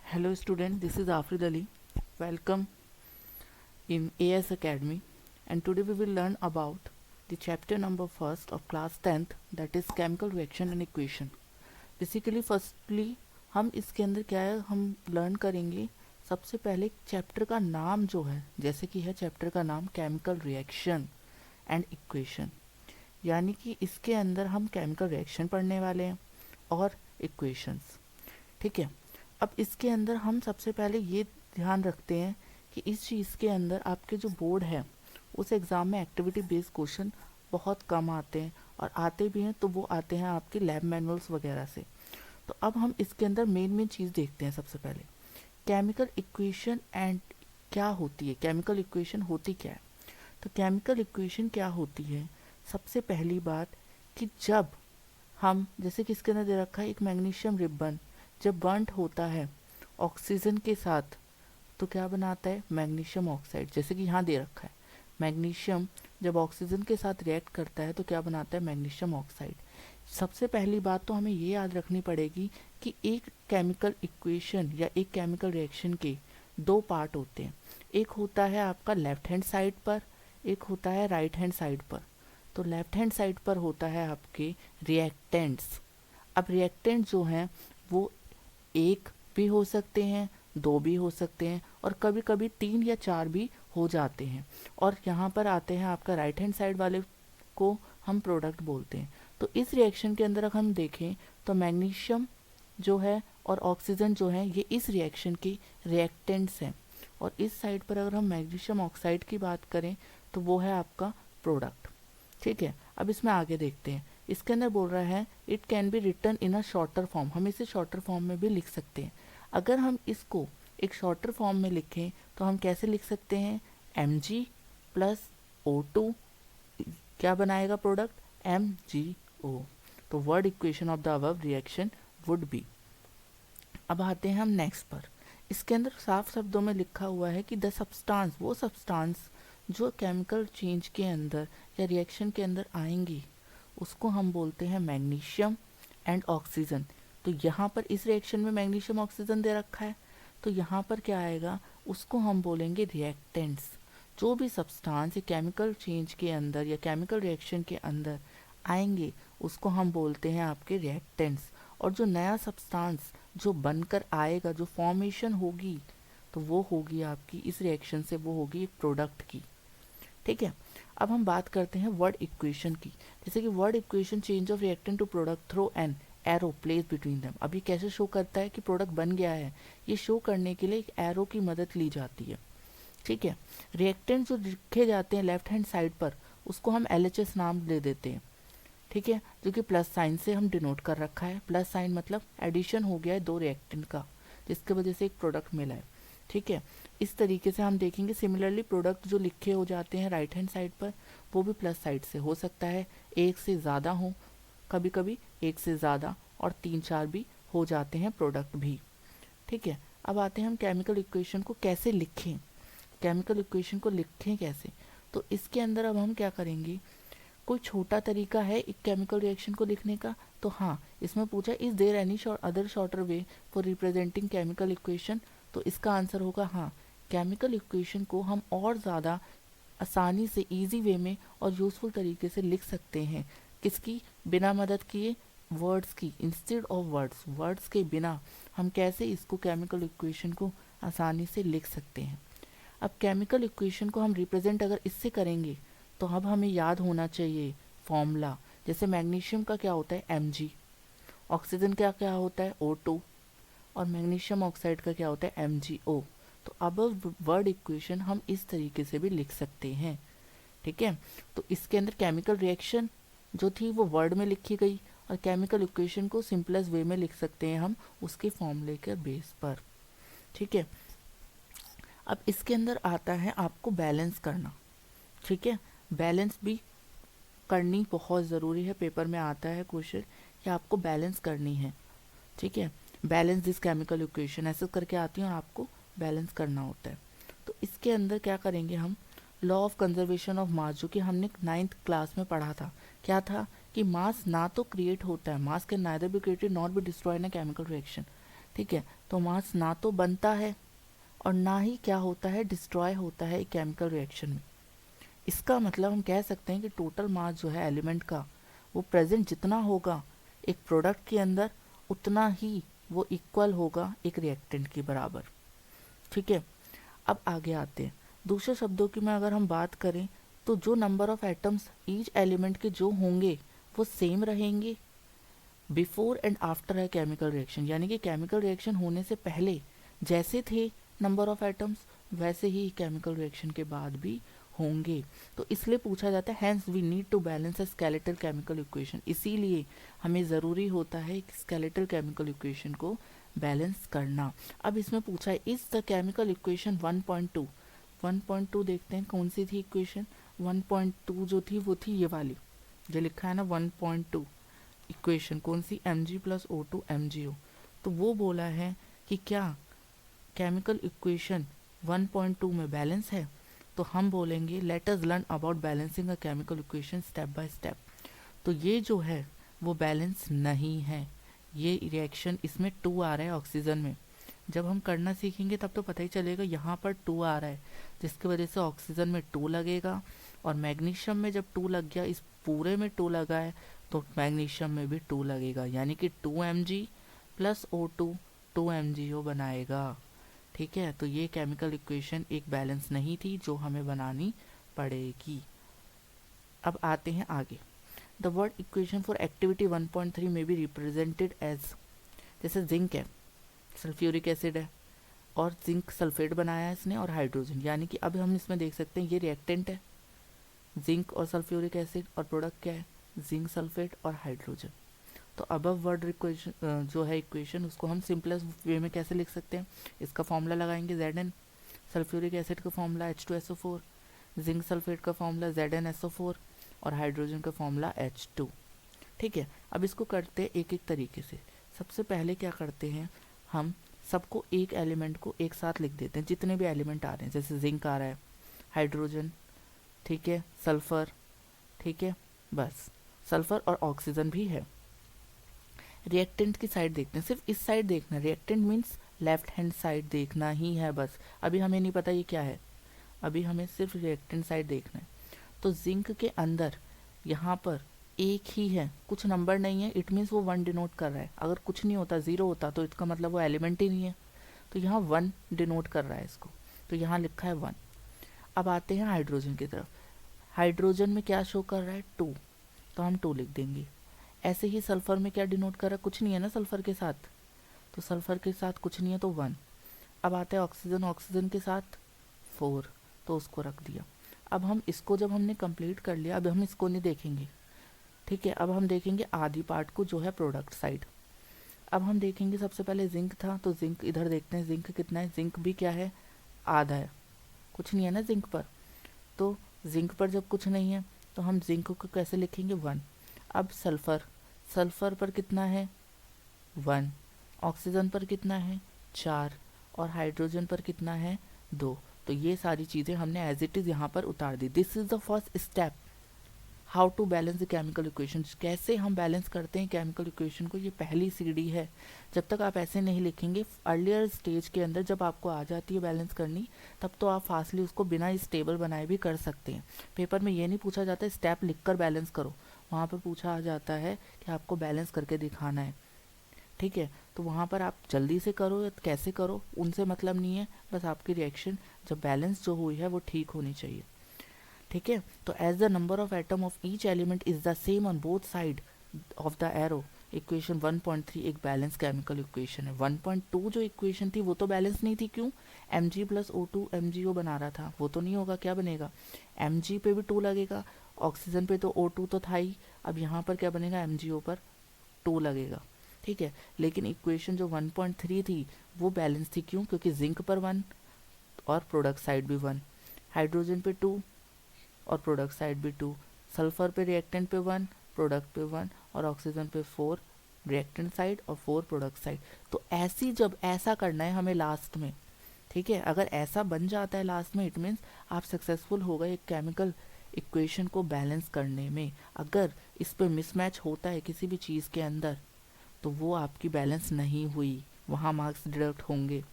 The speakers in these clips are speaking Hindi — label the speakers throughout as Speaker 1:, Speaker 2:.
Speaker 1: Hello student, this is Afrid Ali. Welcome in AS Academy, and today we will learn about the chapter number first of class 10th, that is chemical reaction and equation. Basically firstly हम इसके अंदर क्या है हम लर्न करेंगे। सबसे पहले चैप्टर का नाम जो है, जैसे कि है चैप्टर का नाम केमिकल रिएक्शन एंड इक्वेशन, यानी कि इसके अंदर हम केमिकल रिएक्शन पढ़ने वाले हैं और इक्वेशंस। ठीक है, अब इसके अंदर हम सबसे पहले ये ध्यान रखते हैं कि इस चीज़ के अंदर आपके जो बोर्ड है उस एग्ज़ाम में एक्टिविटी बेस्ड क्वेश्चन बहुत कम आते हैं, और आते भी हैं तो वो आते हैं आपके लैब मैनुअल्स वगैरह से। तो अब हम इसके अंदर मेन चीज़ देखते हैं। सबसे पहले केमिकल इक्वेशन एंड क्या होती है, केमिकल इक्वेशन होती क्या है। तो केमिकल इक्वेशन क्या होती है, सबसे पहली बात कि जब हम, जैसे कि इसके अंदर दे रखा है एक मैग्नीशियम रिबन, जब बर्न्ट होता है ऑक्सीजन के साथ तो क्या बनाता है, मैग्नीशियम ऑक्साइड। जैसे कि यहाँ दे रखा है मैग्नीशियम जब ऑक्सीजन के साथ रिएक्ट करता है तो क्या बनाता है, मैग्नीशियम ऑक्साइड। सबसे पहली बात तो हमें ये याद रखनी पड़ेगी कि एक केमिकल इक्वेशन या एक केमिकल रिएक्शन के दो पार्ट होते हैं। एक होता है आपका लेफ्ट हैंड साइड पर, एक होता है राइट हैंड साइड पर। तो लेफ्ट हैंड साइड पर होता है आपके रिएक्टेंट्स। अब रिएक्टेंट जो हैं वो एक भी हो सकते हैं, दो भी हो सकते हैं, और कभी कभी तीन या चार भी हो जाते हैं। और यहाँ पर आते हैं आपका राइट हैंड साइड वाले को हम प्रोडक्ट बोलते हैं। तो इस रिएक्शन के अंदर अगर हम देखें तो मैग्नीशियम जो है और ऑक्सीजन जो है ये इस रिएक्शन के रिएक्टेंट्स हैं, और इस साइड पर अगर हम मैग्नीशियम ऑक्साइड की बात करें तो वो है आपका प्रोडक्ट। ठीक है, अब इसमें आगे देखते हैं। इसके अंदर बोल रहा है it can be written in a shorter form, हम इसे शॉर्टर फॉर्म में भी लिख सकते हैं। अगर हम इसको एक शॉर्टर फॉर्म में लिखें तो हम कैसे लिख सकते हैं, Mg प्लस O2 क्या बनाएगा प्रोडक्ट, MgO। तो word equation of the above reaction would be. अब आते हैं हम नेक्स्ट पर। इसके अंदर साफ शब्दों में लिखा हुआ है कि द सब्सटेंस, वो सब्सटेंस जो केमिकल चेंज के अंदर या रिएक्शन के अंदर आएंगी उसको हम बोलते हैं मैग्नीशियम एंड ऑक्सीजन। तो यहाँ पर इस रिएक्शन में मैग्नीशियम ऑक्सीजन दे रखा है, तो यहाँ पर क्या आएगा, उसको हम बोलेंगे रिएक्टेंट्स। जो भी सब्सटेंस या केमिकल चेंज के अंदर या केमिकल रिएक्शन के अंदर आएंगे उसको हम बोलते हैं आपके रिएक्टेंट्स। और जो नया सब्सटेंस जो बनकर आएगा, जो फॉर्मेशन होगी, तो वो होगी आपकी इस रिएक्शन से, वो होगी एक प्रोडक्ट की। ठीक है, अब हम बात करते हैं वर्ड इक्वेशन की। जैसे कि word equation change of reactant to product through an arrow place between them. अब ये कैसे शो करता है कि प्रोडक्ट बन गया है, ये शो करने के लिए एक एरो की मदद ली जाती है। ठीक है, रिएक्टेंट जो लिखे जाते हैं लेफ्ट हैंड साइड पर उसको हम LHS नाम दे देते हैं। ठीक है, जो कि प्लस साइन से हम डिनोट कर रखा है। प्लस साइन मतलब एडिशन हो गया है दो रिएक्टेंट का, जिसके वजह से एक प्रोडक्ट मिला है। ठीक है, इस तरीके से हम देखेंगे। सिमिलरली प्रोडक्ट जो लिखे हो जाते हैं राइट हैंड साइड पर वो भी प्लस साइड से हो सकता है, एक से ज़्यादा हो, कभी कभी एक से ज़्यादा और तीन चार भी हो जाते हैं प्रोडक्ट भी। ठीक है, अब आते हैं हम केमिकल इक्वेशन को कैसे लिखें, केमिकल इक्वेशन को लिखें कैसे। तो इसके अंदर अब हम क्या करेंगे, कोई छोटा तरीका है एक केमिकल रिएक्शन को लिखने का। तो हाँ, इसमें पूछा is there any other shorter way for representing chemical equation. तो इसका आंसर होगा हाँ, केमिकल इक्वेशन को हम और ज़्यादा आसानी से इजी वे में और यूज़फुल तरीके से लिख सकते हैं। किसकी, बिना मदद किए, वर्ड्स की। इंस्टेड ऑफ वर्ड्स, वर्ड्स के बिना हम कैसे इसको केमिकल इक्वेशन को आसानी से लिख सकते हैं। अब केमिकल इक्वेशन को हम रिप्रेजेंट अगर इससे करेंगे तो अब हमें याद होना चाहिए फॉर्मूला। जैसे मैग्नीशियम का क्या होता है, Mg, ऑक्सीजन का क्या होता है, O2, और मैग्नीशियम ऑक्साइड का क्या होता है, MgO। तो अब वर्ड इक्वेशन हम इस तरीके से भी लिख सकते हैं। ठीक है, तो इसके अंदर केमिकल रिएक्शन जो थी वो वर्ड में लिखी गई, और केमिकल इक्वेशन को सिंपलेस्ट वे में लिख सकते हैं हम उसके फॉर्मूले के बेस पर। ठीक है, अब इसके अंदर आता है आपको बैलेंस करना। ठीक है, बैलेंस भी करनी बहुत ज़रूरी है। पेपर में आता है क्वेश्चन कि आपको बैलेंस करनी है। ठीक है, बैलेंस दिस केमिकल इक्वेशन ऐसे करके आती है और आपको बैलेंस करना होता है। तो इसके अंदर क्या करेंगे हम, law of conservation of mass, जो कि हमने 9th क्लास में पढ़ा था। क्या था कि मास ना तो क्रिएट होता है, मास can neither be created not be destroyed in a chemical reaction. ठीक है, तो मास ना तो बनता है और ना ही क्या होता है, डिस्ट्रॉय होता है एक केमिकल रिएक्शन में। इसका मतलब हम कह सकते हैं कि टोटल मास जो है एलिमेंट का, वो प्रेजेंट जितना होगा एक प्रोडक्ट के अंदर, उतना ही वो इक्वल होगा एक रिएक्टेंट के बराबर। ठीक है, अब आगे आते हैं। दूसरे शब्दों की में अगर हम बात करें तो जो number of atoms each element के जो होंगे वो सेम रहेंगे before and after a chemical reaction, यानी कि केमिकल रिएक्शन होने से पहले जैसे थे नंबर ऑफ एटम्स, वैसे ही केमिकल रिएक्शन के बाद भी होंगे। तो इसलिए पूछा जाता है hence we need to balance a skeletal chemical equation, इसीलिए हमें ज़रूरी होता है कि स्केलेटल केमिकल इक्वेशन को बैलेंस करना। अब इसमें पूछा है इज द केमिकल इक्वेशन 1.2, 1.2 देखते हैं कौन सी थी इक्वेशन। 1.2 जो थी वो थी ये वाली जो लिखा है ना 1.2, इक्वेशन कौन सी, Mg प्लस O2 MgO। तो वो बोला है कि क्या केमिकल इक्वेशन 1.2 में बैलेंस है, तो हम बोलेंगे let us learn about balancing a chemical equation step by step. तो ये जो है वो बैलेंस नहीं है, ये रिएक्शन इसमें 2 आ रहा है ऑक्सीजन में। जब हम करना सीखेंगे तब तो पता ही चलेगा, यहाँ पर 2 आ रहा है जिसकी वजह से ऑक्सीजन में 2 लगेगा, और मैग्नीशियम में जब 2 लग गया, इस पूरे में 2 लगा है, तो मैग्नीशियम में भी 2 लगेगा, यानी कि 2Mg प्लस O2 2MgO बनाएगा। ठीक है, तो ये केमिकल इक्वेशन एक बैलेंस नहीं थी जो हमें बनानी पड़ेगी। अब आते हैं आगे। The word equation for activity 1.3 में बी रिप्रेजेंटेड एज, जैसे जिंक है, सल्फ्यूरिक एसिड है और जिंक सल्फेट बनाया है इसने और हाइड्रोजन, यानी कि अब हम इसमें देख सकते हैं ये रिएक्टेंट है जिंक और सल्फ्यूरिक एसिड, और प्रोडक्ट क्या है, जिंक सल्फेट और हाइड्रोजन। तो अबव वर्ड इक्वेशन जो है इक्वेशन, उसको हम सिंपलेस्ट वे में कैसे लिख सकते हैं, इसका फॉर्मूला लगाएंगे Zn, सल्फ्यूरिक एसिड का फॉर्मूला H2SO4, जिंक सल्फेट का फॉर्मूला ZnSO4 और हाइड्रोजन का फॉर्मूला H2। ठीक है, अब इसको करते हैं एक एक तरीके से। सबसे पहले क्या करते हैं, हम सबको एक एलिमेंट को एक साथ लिख देते हैं, जितने भी एलिमेंट आ रहे हैं, जैसे जिंक आ रहा है, हाइड्रोजन, ठीक है, सल्फर, ठीक है, बस सल्फर और ऑक्सीजन भी है। रिएक्टेंट की साइड देखते हैं, सिर्फ इस साइड देखना, reactant means left hand side देखना ही है बस, अभी हमें नहीं पता ये क्या है, अभी हमें सिर्फ रिएक्टेंट साइड देखना है। तो जिंक के अंदर यहाँ पर एक ही है, कुछ नंबर नहीं है, इट मीन्स वो 1 डिनोट कर रहा है। अगर कुछ नहीं होता, 0 होता, तो इसका मतलब वो एलिमेंट ही नहीं है, तो यहाँ 1 डिनोट कर रहा है इसको, तो यहाँ लिखा है 1। अब आते हैं हाइड्रोजन की तरफ। हाइड्रोजन में क्या शो कर रहा है, 2, तो हम 2 लिख देंगे। ऐसे ही सल्फर में क्या डिनोट कर रहा है, कुछ नहीं है ना सल्फर के साथ, तो सल्फर के साथ कुछ नहीं है तो 1। अब आते हैं ऑक्सीजन, ऑक्सीजन के साथ 4, तो उसको रख दिया। अब हम इसको जब हमने कंप्लीट कर लिया, अब हम इसको नहीं देखेंगे, ठीक है, अब हम देखेंगे आधी पार्ट को जो है प्रोडक्ट साइड। अब हम देखेंगे सबसे पहले जिंक था, तो जिंक इधर देखते हैं, जिंक कितना है, जिंक भी क्या है, आधा है, कुछ नहीं है ना जिंक पर, तो जिंक पर जब कुछ नहीं है तो हम जिंक को कैसे लिखेंगे, 1। अब सल्फर, सल्फर पर कितना है, 1, ऑक्सीजन पर कितना है, 4, और हाइड्रोजन पर कितना है, 2। तो ये सारी चीज़ें हमने एज इट इज़ यहाँ पर उतार दी। This is the first step how to balance the chemical equation, कैसे हम बैलेंस करते हैं केमिकल इक्वेशन को, ये पहली सीढ़ी है। जब तक आप ऐसे नहीं लिखेंगे, अर्लियर स्टेज के अंदर जब आपको आ जाती है बैलेंस करनी, तब तो आप फास्टली उसको बिना इस टेबल बनाए भी कर सकते हैं। पेपर में ये नहीं पूछा जाता स्टेप लिख कर बैलेंस करो, वहाँ पर पूछा आ जाता है कि आपको बैलेंस करके दिखाना है। ठीक है, तो वहाँ पर आप जल्दी से करो या कैसे करो उनसे मतलब नहीं है, बस आपकी रिएक्शन जब बैलेंस जो हुई है वो ठीक होनी चाहिए। ठीक है, तो as the number of atom of each element is the same on both side of the arrow, equation 1.3 एक बैलेंस केमिकल इक्वेशन है। 1.2 जो इक्वेशन थी वो तो बैलेंस नहीं थी, क्यों, Mg प्लस O2 MgO बना रहा था, वो तो नहीं होगा, क्या बनेगा, Mg पे भी 2 लगेगा, ऑक्सीजन पे तो O2 तो था ही, अब यहाँ पर क्या बनेगा, MgO पर 2 लगेगा। ठीक है, लेकिन इक्वेशन जो 1.3 थी वो बैलेंस थी, क्यों, क्योंकि जिंक पर 1 और प्रोडक्ट साइड भी 1, हाइड्रोजन पे 2 और प्रोडक्ट साइड भी 2, सल्फर पे रिएक्टेंट पे 1, प्रोडक्ट पे 1, और ऑक्सीजन पे 4 रिएक्टेंट साइड और 4 प्रोडक्ट साइड। तो ऐसी जब ऐसा करना है हमें लास्ट में, ठीक है, अगर ऐसा बन जाता है लास्ट में, इट मीन्स आप सक्सेसफुल हो गए एक केमिकल इक्वेशन को बैलेंस करने में। अगर इस पे मिसमैच होता है किसी भी चीज़ के अंदर, तो वो आपकी बैलेंस नहीं हुई, वहाँ मार्क्स डिडक्ट होंगे।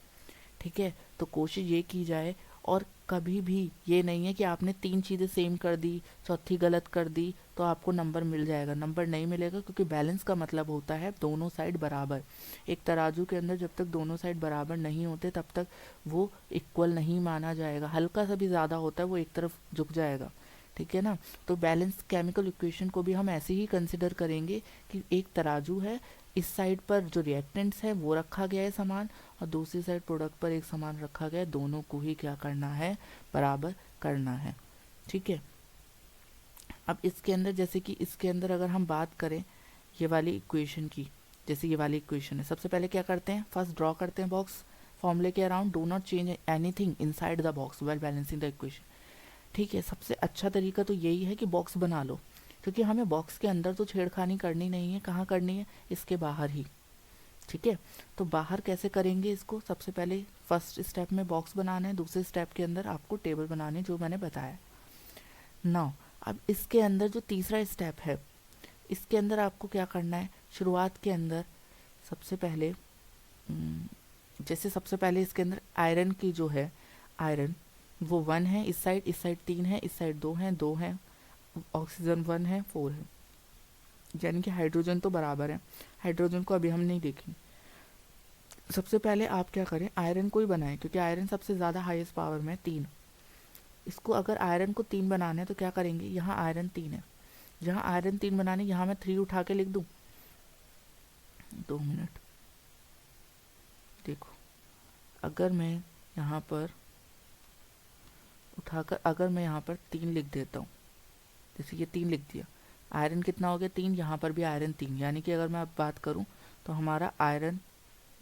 Speaker 1: ठीक है, तो कोशिश ये की जाए, और कभी भी ये नहीं है कि आपने 3 चीज़ें सेम कर दी, चौथी गलत कर दी तो आपको नंबर मिल जाएगा। नंबर नहीं मिलेगा, क्योंकि बैलेंस का मतलब होता है दोनों साइड बराबर। एक तराजू के अंदर जब तक दोनों साइड बराबर नहीं होते तब तक वो इक्वल नहीं माना जाएगा। हल्का सा भी ज़्यादा होता है वो एक तरफ झुक जाएगा। ठीक है ना। तो बैलेंस केमिकल इक्वेशन को भी हम ऐसे ही कंसिडर करेंगे कि एक तराजू है, इस साइड पर जो रिएक्टेंट्स है वो रखा गया है समान, और दूसरी साइड प्रोडक्ट पर एक समान रखा गया है। दोनों को ही क्या करना है, बराबर करना है। ठीक है। अब इसके अंदर, जैसे कि इसके अंदर अगर हम बात करें ये वाली इक्वेशन की, जैसे ये वाली इक्वेशन है, सबसे पहले क्या करते हैं, फर्स्ट ड्रॉ करते हैं बॉक्स फॉर्मूले के around. Do not change anything inside the box while balancing the equation. ठीक है, सबसे अच्छा तरीका तो यही है कि बॉक्स बना लो, क्योंकि हमें बॉक्स के अंदर तो छेड़खानी करनी नहीं है। कहाँ करनी है, इसके बाहर ही। ठीक है, तो बाहर कैसे करेंगे इसको, सबसे पहले फर्स्ट स्टेप में बॉक्स बनाना है, दूसरे स्टेप के अंदर आपको टेबल बनानी है, जो मैंने बताया। नाउ अब इसके अंदर जो तीसरा स्टेप है, इसके अंदर आपको क्या करना है, शुरुआत के अंदर सबसे पहले जैसे सबसे पहले इसके अंदर आयरन की जो है, आयरन वो 1 है, इस साइड 3 है, इस साइड 2 है, ऑक्सीजन 1 है, 4 है, यानी कि हाइड्रोजन तो बराबर है। हाइड्रोजन को अभी हम नहीं देखेंगे। सबसे पहले आप क्या करें, आयरन को ही बनाएं, क्योंकि आयरन सबसे ज़्यादा हाईएस्ट पावर में 3। इसको अगर आयरन को 3 बनाना है तो क्या करेंगे, यहाँ आयरन 3 है, जहाँ आयरन 3 बनाने, यहाँ मैं 3 उठा के लिख दूँ। 2 मिनट, देखो, अगर मैं यहाँ पर उठाकर, अगर मैं यहाँ पर 3 लिख देता हूँ, जैसे ये 3 लिख दिया, आयरन कितना हो गया, 3, यहाँ पर भी आयरन 3, यानी कि अगर मैं अब बात करूँ तो हमारा आयरन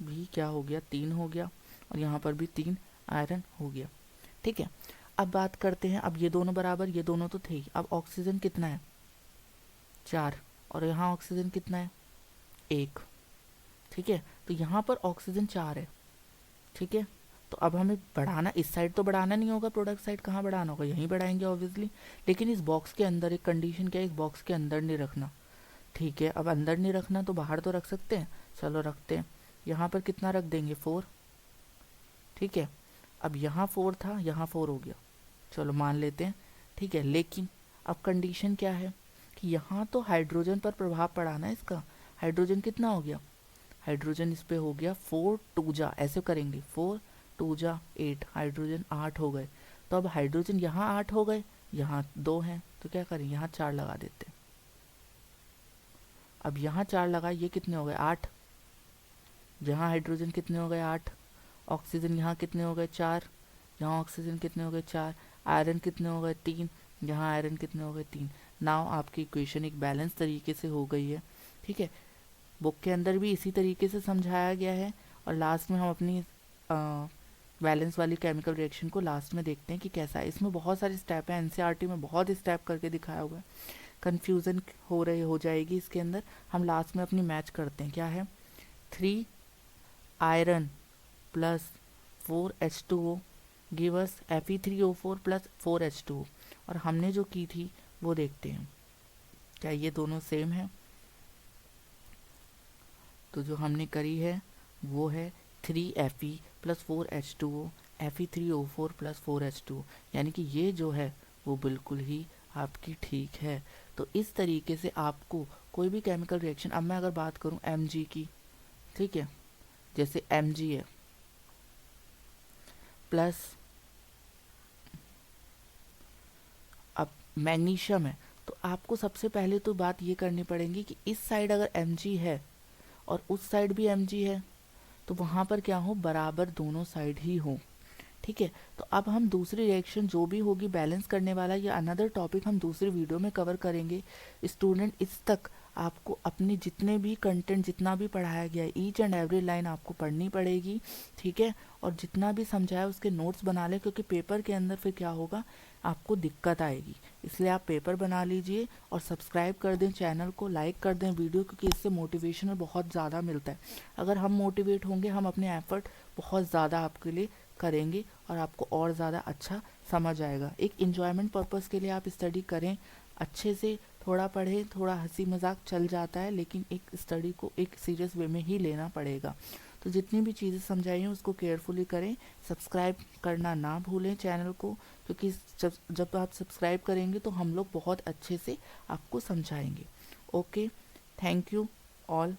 Speaker 1: भी क्या हो गया, 3 हो गया, और यहाँ पर भी 3 आयरन हो गया। ठीक है, अब बात करते हैं, अब ये दोनों बराबर, ये दोनों तो थे ही। अब ऑक्सीजन कितना है, 4, और यहाँ ऑक्सीजन कितना है, 1। ठीक है, तो यहाँ पर ऑक्सीजन 4 है। ठीक है, तो अब हमें बढ़ाना, इस साइड तो बढ़ाना नहीं होगा, प्रोडक्ट साइड कहाँ बढ़ाना होगा, यहीं बढ़ाएंगे ऑब्वियसली। लेकिन इस बॉक्स के अंदर एक कंडीशन क्या है, इस बॉक्स के अंदर नहीं रखना। ठीक है, अब अंदर नहीं रखना तो बाहर तो रख सकते हैं, चलो रखते हैं। यहाँ पर कितना रख देंगे, 4। ठीक है, अब यहाँ 4 था, यहाँ 4 हो गया, चलो मान लेते हैं। ठीक है, लेकिन अब कंडीशन क्या है कि यहाँ तो हाइड्रोजन पर प्रभाव पड़ा ना इसका। हाइड्रोजन कितना हो गया, हाइड्रोजन इस पे हो गया 4 2 जा, ऐसे करेंगे 4 2 जा 8, हाइड्रोजन 8 हो गए। तो अब हाइड्रोजन यहाँ 8 हो गए, यहाँ 2 हैं, तो क्या करें, यहाँ 4 लगा देते हैं। अब यहाँ 4 लगाए, ये कितने हो गए, 8। यहाँ हाइड्रोजन कितने हो गए, 8। ऑक्सीजन यहाँ कितने हो गए, 4। यहाँ ऑक्सीजन कितने हो गए, 4। आयरन कितने हो गए, 3। यहाँ आयरन कितने हो गए, 3। नाउ आपकी इक्वेशन एक बैलेंस तरीके से हो गई है। ठीक है, बुक के अंदर भी इसी तरीके से समझाया गया है, और लास्ट में हम अपनी बैलेंस वाली केमिकल रिएक्शन को लास्ट में देखते हैं कि कैसा है। इसमें बहुत सारे स्टेप हैं, एनसीईआरटी में बहुत स्टेप करके दिखाया हुआ है, कन्फ्यूज़न हो जाएगी इसके अंदर। हम लास्ट में अपनी मैच करते हैं, क्या है, 3 iron plus 4 H2O give us Fe3O4 plus 4 H2O, और हमने जो की थी वो देखते हैं क्या ये दोनों सेम है। तो जो हमने करी है वो है 3Fe plus 4 H2O Fe3O4 plus 4 H2O, यानी कि ये जो है वो बिल्कुल ही आपकी ठीक है। तो इस तरीके से आपको कोई भी केमिकल रिएक्शन, अब मैं अगर बात करूं Mg की, ठीक है, जैसे Mg है प्लस, अब मैग्नीशियम है, तो आपको सबसे पहले तो बात ये करनी पड़ेगी कि इस साइड अगर Mg है और उस साइड भी Mg है तो वहाँ पर क्या हो, बराबर दोनों साइड ही हो। ठीक है, तो अब हम दूसरी रिएक्शन जो भी होगी बैलेंस करने वाला, या अनदर टॉपिक हम दूसरी वीडियो में कवर करेंगे। स्टूडेंट इस तक आपको अपनी जितने भी कंटेंट, जितना भी पढ़ाया गया है, ईच एंड एवरी लाइन आपको पढ़नी पड़ेगी। ठीक है, और जितना भी समझाया उसके नोट्स बना ले, क्योंकि पेपर के अंदर फिर क्या होगा, आपको दिक्कत आएगी। इसलिए आप पेपर बना लीजिए और सब्सक्राइब कर दें चैनल को, लाइक कर दें वीडियो, क्योंकि इससे मोटिवेशन बहुत ज़्यादा मिलता है। अगर हम मोटिवेट होंगे, हम अपने एफर्ट बहुत ज़्यादा आपके लिए करेंगे और आपको और ज़्यादा अच्छा समझ आएगा। एक इन्जॉयमेंट पर्पज़ के लिए आप स्टडी करें, अच्छे से थोड़ा पढ़ें, थोड़ा हंसी मजाक चल जाता है, लेकिन एक स्टडी को एक सीरियस वे में ही लेना पड़ेगा। तो जितनी भी चीज़ें समझाई हैं उसको केयरफुली करें। सब्सक्राइब करना ना भूलें चैनल को, क्योंकि जब आप सब्सक्राइब करेंगे तो हम लोग बहुत अच्छे से आपको समझाएंगे। Okay, thank you all.